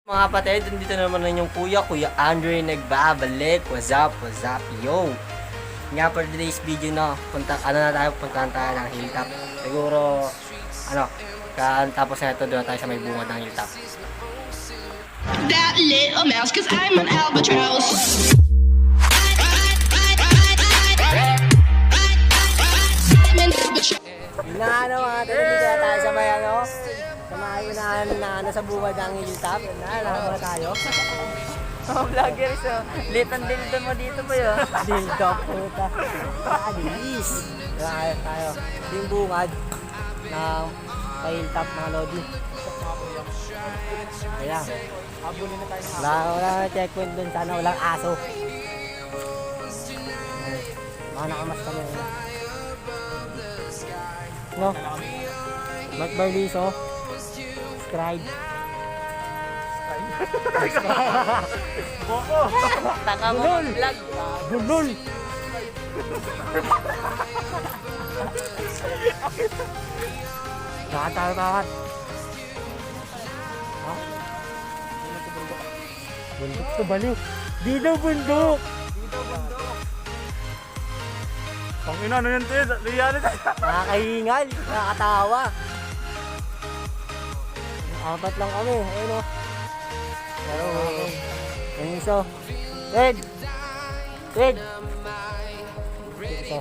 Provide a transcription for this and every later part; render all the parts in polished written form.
Mga kapatid, dito naman yung Kuya Andre nagbabalik. What's up, yo? Nga for today's video na, puntahan tayo ng hilltop. Siguro, tapos na ito, doon tayo sa may bungad ng hilltop. That little mouse, cause I'm an albatross. Yun na mga kapatid, dito na tayo sa may sa may unahan na sa bungad ng hilltop. Yun na, nakama tayo. Mga vloggers, litan dildo mo dito ba yun? Dildo, puta. Alis. Tayo. Ito yung bungad ng hilltop mga lodi. Ayan. Habulin na tayo Wala na checkpoint dun. Sana walang aso. Mga nakamas kami. No? Mark Barliso. Scribe. Boko! Taka mo Bulol! vlog. Bulol! Nakatawa-tawa. Ha? Bundok to baliw. Di daw bundok. Pangina, ano yan tayo? Reality. Nakakahingal. Nakakatawa. Apat lang kami. Ayun o. Pero, yung isa. Red! Red! Ito.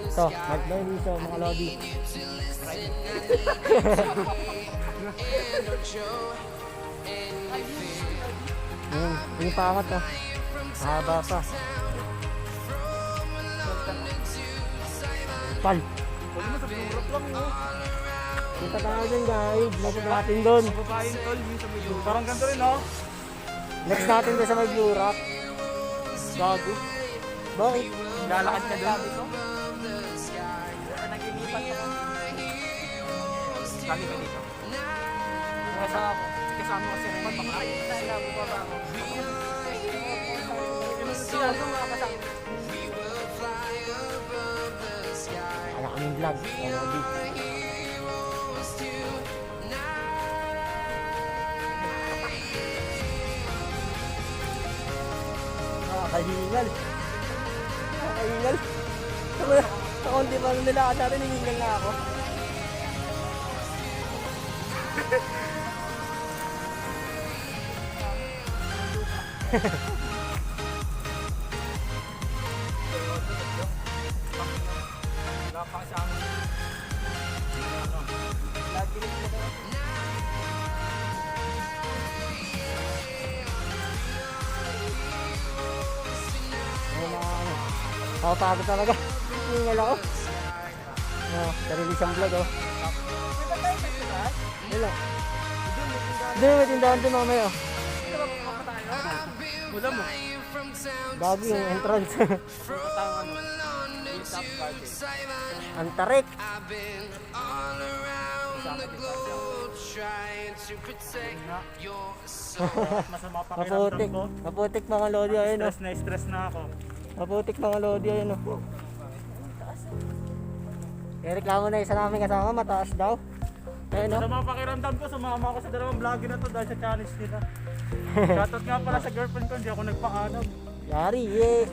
Ito. Mag-down dito mga lobby. Yung pangat o. Haba pa. Pal. Huwag mo sa durap lang mo. Kita tayo dyan guys. Next natin doon. Babayin tol, yung sa medyo. Parang ganito rin, no? Next natin doon sa may Blue Rock. Gago. Bakit? Lalakad ka doon. Nag-inipat ako. Kali ka dito. Kasama ko si Raymond. Baka ayun na lang. Bumaba ako. Sila mga kasama. Anak kaming vlog. Lobby. Nakakahingal. Nakakahingal. Sa konti pa nila ka natin, hihingal na ako. Nakapagod talaga. Hihingal ako. Sarili siyang vlog oh. Wala. Doon may tindahan doon mamaya oh. Wala mo. Bago yung entrance. Antarik. Masama pa Maputik. Maputik mga lodi ayun oh. Stress na ako. Maputik mga lodi ayun oh. Reklamo na isa namin kasama, mataas daw. Ayun oh. Sa mga pakiramdam ko, sumama ako sa dalawang vlog na to dahil sa challenge nila. Shoutout nga pala sa girlfriend ko, hindi ako nagpaalam. Yari eh.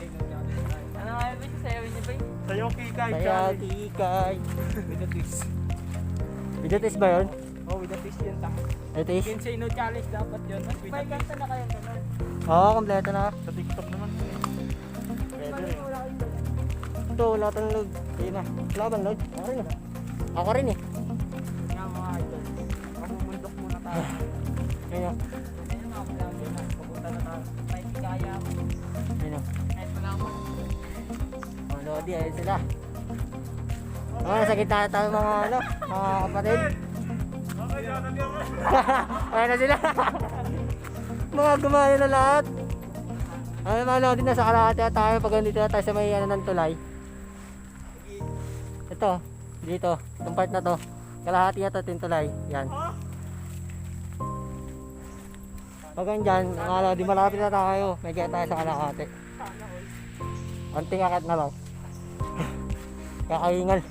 Ano nga yun? Sayawin niyo ba yun? Sayo kikay Kaya challenge. tikay. With the twist. With the test ba yun? Oh, with the twist yun ta. Ito is? Say no challenge dapat yun. May kanta na kayo ganun. Oo, kompleto na. Sa TikTok naman. Pwede rin. Ito, wala tayong load. Sige na. Wala bang load? Ako rin eh. Ako rin eh. Nga mga idol. Mamumundok muna tayo. Ayun oh. Ayun mga vlog yun na. Pupunta na tayo. May kaya ako. Ayun oh. Kahit wala ako. Mga lodi, ayun sila. Sa gitna na tayo mga kapatid. Okay, yan na niyo. Ayun na sila. Mga gumaya na lahat. Ay, mga lodi, nasa kalahati na tayo. Pag nandito na tayo sa may ng tulay. Ito, dito. Itong part na to. Kalahati na to, tulay. Yan. Pag andyan, mga lodi, malapit na tayo. May kaya tayo sa kalahati. Anting akit na lang. Kakahingal.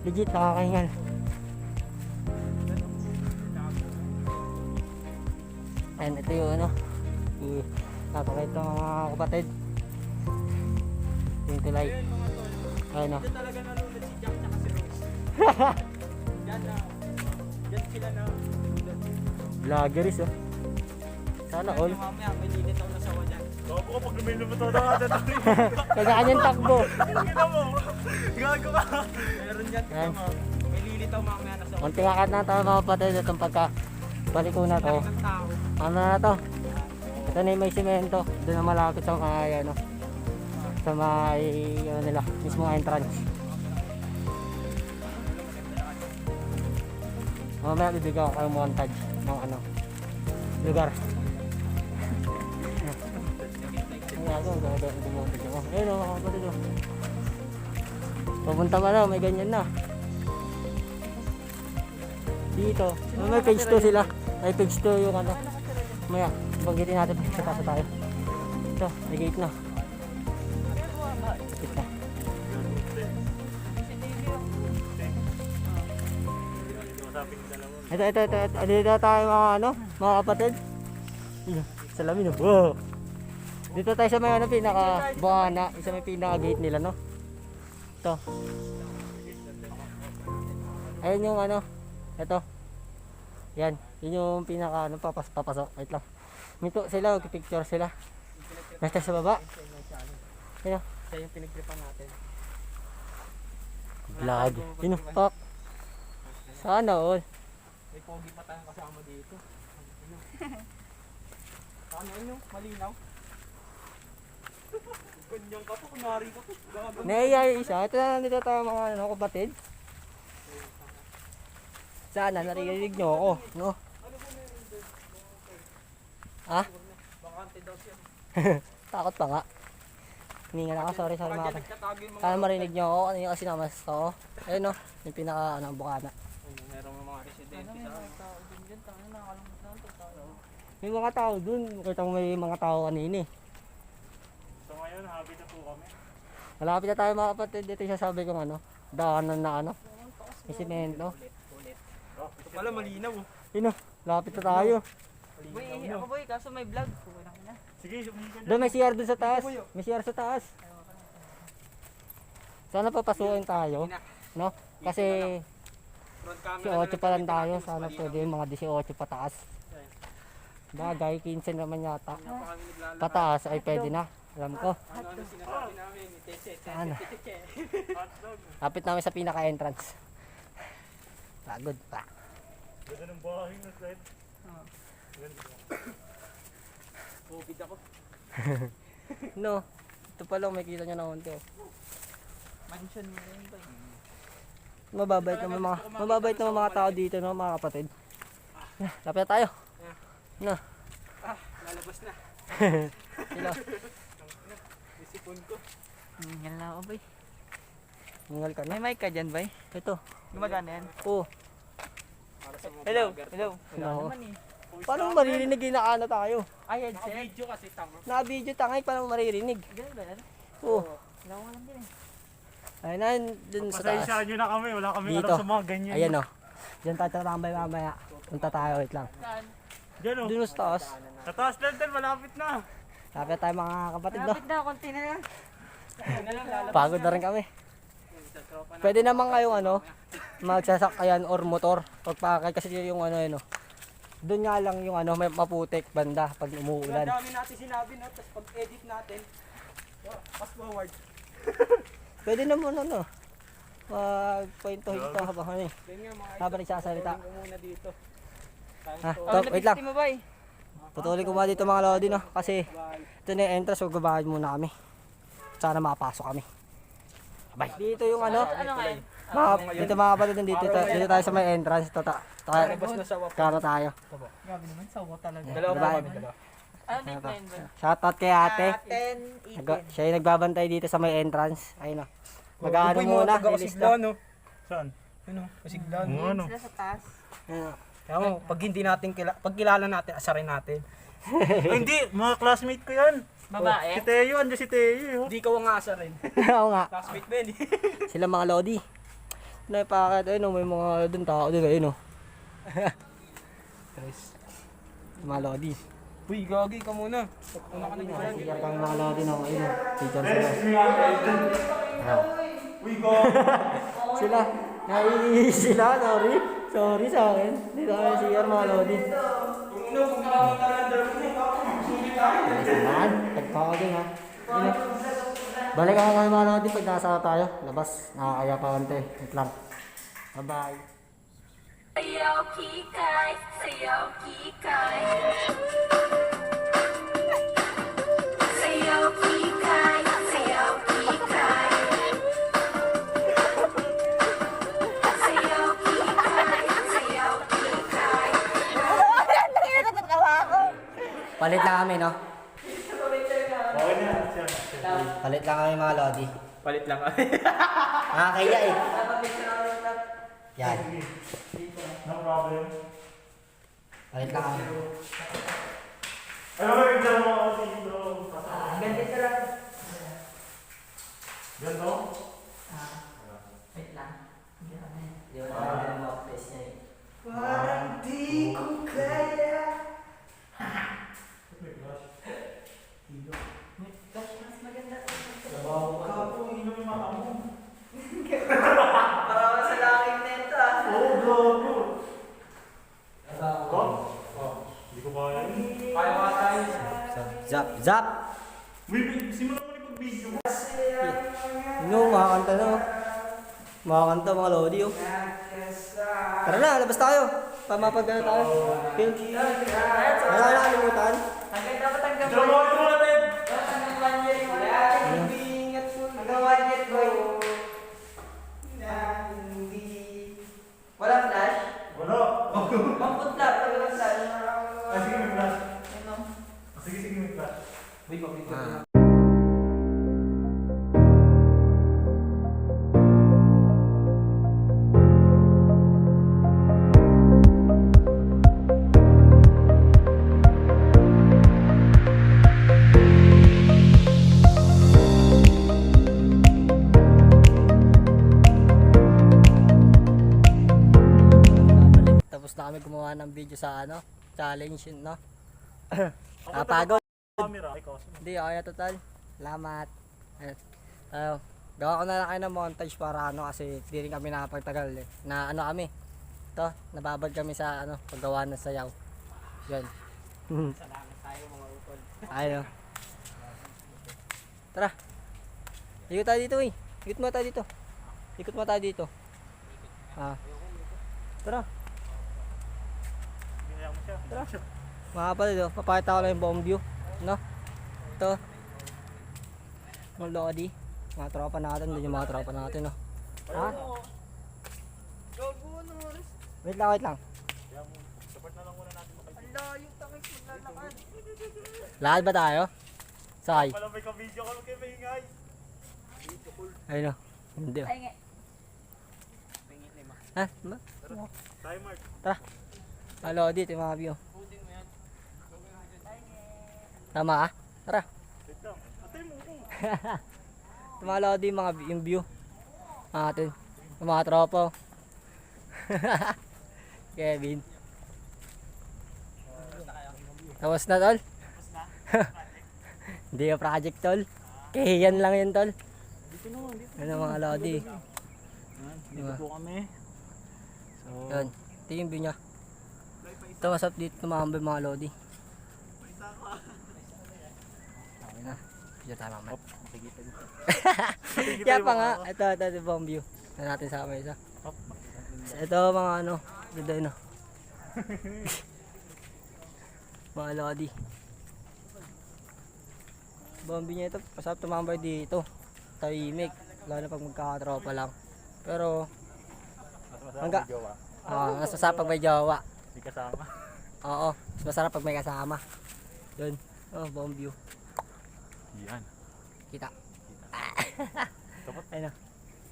Legit nakakahingal. Ayan, ito yung ano. Napakita mga kapatid. Yung tulay. Ayan o. Dito talaga nalulad si Jack tsaka si Rose. Yan na. Yan sila na. Vloggeries oh. Sana all. Mamaya may lilit ako na sawa dyan. Gago ka pag lumilumuto na nga dito. Kaganyang takbo. Tingnan mo. Gago ka. Meron dyan. Ayan. Tingnan mo. May lilit ako mamaya na sawa. Konting akad na tayo mga kapatid. Itong pagka balik ko na to. Ng tao. Ano na to? Ito na yung may simento. Doon na malapit sa mga ano. Sa may ano nila. Mismong entrance. Mamaya bibigyan ko kayong montage ng ano. Lugar. Ayan ako. Gagawin montage ako. Ayun o mga kapatid o. Papunta pa na. May ganyan na. Dito. May page 2 sila. May page 2 yung ano. Maya, banggitin natin sa taas na tayo. Ito, may gate na. Kapit na. Ito. Dito tayo mga ano, mga kapatid. Salamin oh. Wow. Dito tayo sa may ano, pinaka buhana. Isa may pinaka gate nila no. Ito. Ayun yung ano. Ito. Yan. Yun yung pinaka ano, papasok. Wait lang. Mito sila, picture sila. Nasa sa baba. Yun o. Siya yung pinagtripan natin. Vlog. Yun o, pak. Sana all. May pogi pa tayong kasama dito. Ano yun? Malinaw? Ganyan ka po, kunwari ka po. Gago. Naiya yung isa. Ito na nandito tayo mga ano, kapatid. Sana naririnig nyo ako. No? Ha? Bakante daw siya. Takot pa nga. Hiningan ako. Sorry mga kapatid. Nagtatago yung mga... Sana marinig nyo ako. Ano yung kasi namas ko. Ayun o. Yung pinaka ano, bukana. Meron mga residente sa akin. May mga tao dun. Kita mo may mga tao kanina eh. So ngayon, happy na po kami. Malapit na tayo mga kapatid. Dito yung sasabi kong ano. Daanan na ano. May simento. Ito pala malinaw. Yun o. Lapit na tayo. Boy, ako boy, kaso may vlog. Sige, Doon may CR doon sa taas. May CR sa taas. Sana papasukin tayo. No? Kasi si 8 pa lang tayo. Sana pwede yung mga 18 pataas. Bagay, 15 naman yata. Pataas ay pwede na. Alam ko. Ano sinasabi namin? Ano? Lapit namin sa pinaka-entrance. Pagod pa. Ganda ng bahay na side. Covid ako. No. Ito pa lang, may kita nyo na konti. Mansion mo yun ba? Mababait naman mga tao dito, no, mga kapatid. Lapit na tayo. No. Lalabas na. Sila. Isipon ko. Yan lang ako, bay. Hingal ka na. May mic ka dyan, bay? Ito. Gumagana yan? Oo. Para sa mga Hello, vlogger. hello. No. Naman eh. Paano maririnig yung nakaano tayo? Ay, headset. Naka-video kasi tama. Naka-video tangay, paano maririnig? Ganun ba yan? Oo. Wala ko alam din eh. Ayun na, dun sa taas. Pasensyahan nyo na kami. Wala kami Dito. alam sa mga ganyan. Ayan o. Diyan tayo tatambay mamaya. Punta tayo, wait lang. Saan? Diyan o. Dun sa taas. Sa taas lang din, malapit na. Lapit tayo mga kapatid, no? Malapit na, konti na lang. Ano lang, lalabas. Pagod na rin kami. Sa tropa na. Pwede naman kayong ano, magsasakayan or motor. Pagpakay kasi yung ano yun, no? Doon nga lang yung ano, may maputik banda pag Ang umuulan. dami natin sinabi, no? Tapos pag-edit natin, fast forward. Pwede naman ano, point-to-hito habang ano eh. Yan nga mga Habang nagsasalita. idol, ko muna dito. Ha, Oh, top, wait lang. mo, bay? Putulin ko muna dito mga lodi, no? Kasi ito na yung entrance, magbabayad muna kami. Sana makapasok kami. Abay. Dito yung ano, Ano nga yan? dito mga kapatid, dito tayo sa may entrance. Labas na sa wap. Kano tayo. Grabe naman, sawa talaga. Dalawa pa Babae. kami, dalawa. Ano nickname ba? Shoutout kay ate. 10, Siya yung nagbabantay dito sa may entrance. Ayun o. Mag-ano muna, ilista. no? Saan? Ano? Kasiglan. Ano? Sila sa taas. Ayun o. Kaya mo, pag hindi natin pag kilala natin, asarin natin. Hindi, mga classmate ko yan. Babae? Si Teo, andyan si Teo. Hindi ka nga asarin. Oo nga. Classmate ba yun eh. Sila mga lodi. Naipakit, ayun o, may mga dun tao dun, ayun o. Mga Lodi. Uy, gagi ka muna. Una ka na Sigar kami mga Lodi na ako. Ayun, teacher sila. Ayaw. Sila. Naiinis sila, sorry. Sorry sa akin. Dito kami sigar mga Lodi. Saan? Tagpakagin ha. Ayun. Balik ako kami mga Lodi pag nasa tayo. Labas. Nakakaya pa konti. Wait lang. Bye-bye. Sayaw kikay, sayaw kikay. Sayaw kikay, sayaw kikay. Sayaw kikay, sayaw kikay. Palit lang kami, no? Palit lang kami mga Lodi. Palit lang kami. Nakakaya eh. Yan. No problem. Palit lang kami. Ano ba yung dalawa ako dito? Ganito lang. Ganito? Wait lang. Hindi kami. Di ba nakakaya ng mga face niya eh. Parang di ko kaya. May blush. Mas maganda. Kapo, ino yung mata mo. Para sa laking nito ah. Oo, gago. Hindi ko kaya yun. Kaya ka tayo. Zap! Zap! Uy, simulan mo na pag-video mo. Makakanta na oh. Makakanta mga Lodi oh. Tara na, labas tayo. Pamapagdala tayo. Phil. Wala na kalimutan. Hanggang dapat hanggang Diyan mo ito natin. hanggang 1 year yung wala. Ingat po. Hanggang 1 year boy. Wala flash? Wala. Mamputla. Wala flash. Sige, may flash. Ano? Sige, may flash. Wait, Ah. Tapos na kami gumawa ng video sa ano, challenge yun, no? Napagod. Camera. Ikaw. Hindi, okay na total. Salamat. Ayun. Gawa ko na lang kayo ng montage para ano kasi hindi rin kami nakapagtagal eh. Na ano kami. Ito, nababad kami sa ano, paggawa ng sayaw. Yun. Salamat tayo mga utol. Ayun. Tara. Ikot tayo dito eh. Ikot mo tayo dito. Ikot mo tayo dito. Ah. Tara. Ginaya mo siya. Tara. Mga kapatid, oh, papakita ko lang yung buong view. No? Ito. Mga Lodi. Mga tropa natin. Doon yung mga tropa natin, no? Ha? Gago no. Wait lang, wait lang. Support na lang muna natin. Ang layo takit maglalakad. Lahat ba tayo? Sakay. Wala may ka-video ka kay Maingay. Ayun, no? Hindi, oh. Ay nga. Ha? Ba? Tayo, Mark. Tara. Mga Lodi, ito yung mga view. Tama, ah? Tara. Wait lang. Atay mo ko. Ito mga Lodi, yung view. Atin. Yung mga tropa, oh. Kevin. Tapos na, tol? Hindi yung project, tol. Kahiyan lang yun, tol. Dito naman, dito. Ano mga Lodi. Dito po kami. So, Yun. Ito yung view niya. Ito, masap dito tumambay mga Lodi. Okay na. Video tayo mamaya. Kaya pa nga. Ito yung view. Na natin sa kamay isa. Ito mga ano. Dito yun, oh. Mga Lodi. Bombi niya ito. Masarap tumambay dito. Tahimik. Lalo na pag magkakatropa lang. Pero hangga. Mas masarap pag may jowa. May kasama. Oo. Mas masarap pag may kasama. Yun. Oh, buong view. Yan. Kita. Ayun, oh.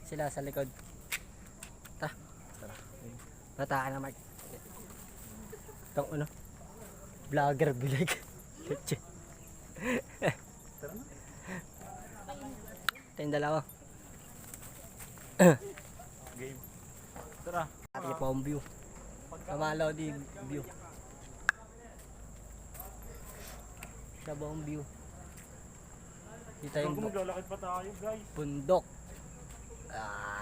Sila sa likod. Tara. Tataan na, Mark. Itong ano. Vlogger bilag. Ito yung dalawa. Game. Tara. Ito yung view. Kamalaw di view. Sa buong view. Dito yung Kung maglalakad pa tayo guys. bundok. Ah.